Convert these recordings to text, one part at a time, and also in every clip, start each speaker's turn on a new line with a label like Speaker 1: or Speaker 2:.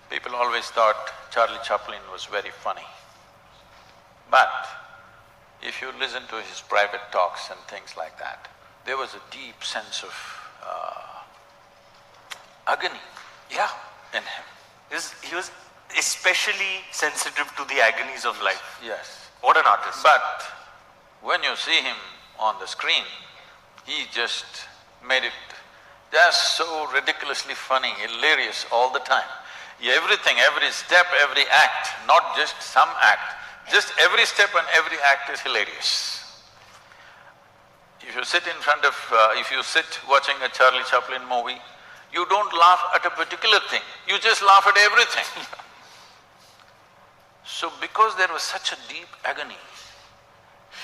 Speaker 1: People always thought Charlie Chaplin was very funny. But if you listen to his private talks and things like that, there was a deep sense of agony
Speaker 2: Yeah,
Speaker 1: in him.
Speaker 2: he was especially sensitive to the agonies of life.
Speaker 1: Yes.
Speaker 2: What an artist.
Speaker 1: But when you see him on the screen, he just made it just so ridiculously funny, hilarious all the time. Everything, every step, every act, not just some act, just every step and every act is hilarious. If you sit in front of… if you sit watching a Charlie Chaplin movie, you don't laugh at a particular thing, you just laugh at everything. So because there was such a deep agony,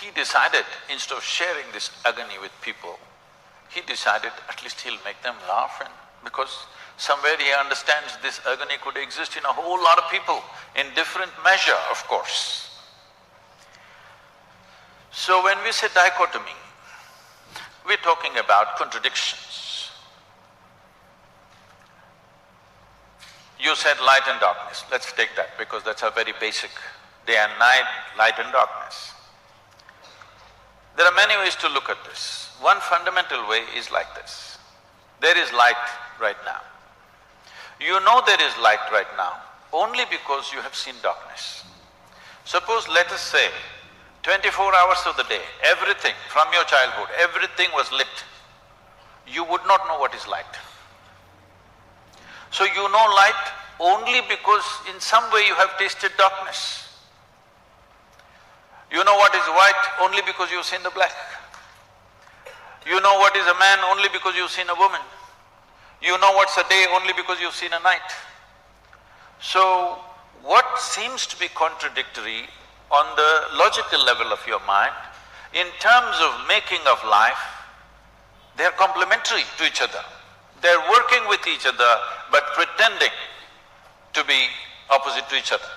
Speaker 1: he decided, instead of sharing this agony with people, he decided at least he'll make them laugh, and because somewhere he understands this agony could exist in a whole lot of people, in different measure, of course. So when we say dichotomy, we're talking about contradictions. You said light and darkness, let's take that because that's a very basic, day and night, light and darkness. There are many ways to look at this. One fundamental way is like this. There is light right now. You know there is light right now only because you have seen darkness. Suppose let us say 24 hours of the day, everything from your childhood, everything was lit, you would not know what is light. So you know light only because in some way you have tasted darkness. You know what is white only because you've seen the black. You know what is a man only because you've seen a woman. You know what's a day only because you've seen a night. So, what seems to be contradictory on the logical level of your mind, in terms of making of life, they're complementary to each other. They're working with each other but pretending to be opposite to each other.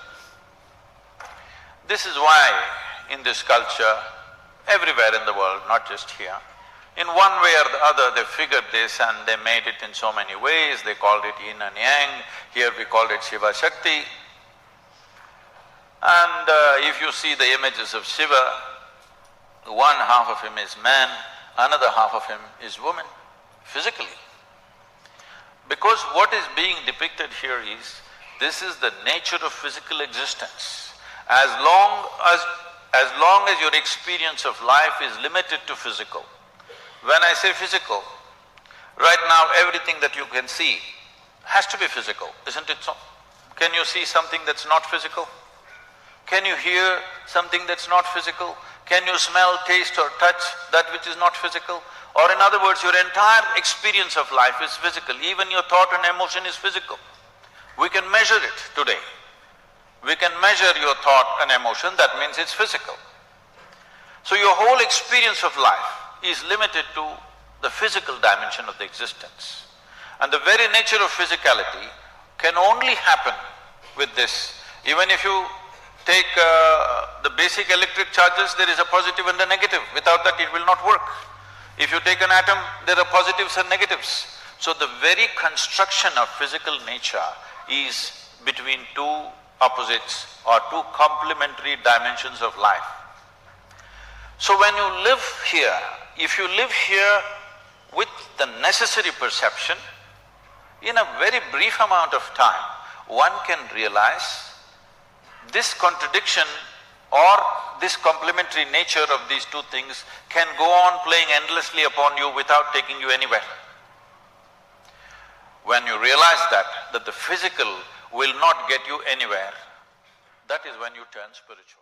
Speaker 1: This is why in this culture, everywhere in the world, not just here, in one way or the other they figured this and they made it in so many ways, they called it yin and yang, here we called it Shiva Shakti. And if you see the images of Shiva, one half of him is man, another half of him is woman, physically. Because what is being depicted here is, this is the nature of physical existence. As long as your experience of life is limited to physical, when I say physical, right now everything that you can see has to be physical, isn't it so? Can you see something that's not physical? Can you hear something that's not physical? Can you smell, taste or touch that which is not physical? Or in other words, your entire experience of life is physical, even your thought and emotion is physical. We can measure it today. We can measure your thought and emotion, that means it's physical. So your whole experience of life is limited to the physical dimension of the existence. And the very nature of physicality can only happen with this. Even if you take the basic electric charges, there is a positive and a negative, without that it will not work. If you take an atom, there are positives and negatives. So the very construction of physical nature is between two opposites or two complementary dimensions of life. So when you live here, if you live here with the necessary perception, in a very brief amount of time, one can realize this contradiction or this complementary nature of these two things can go on playing endlessly upon you without taking you anywhere. When you realize that the physical will not get you anywhere, that is when you turn spiritual.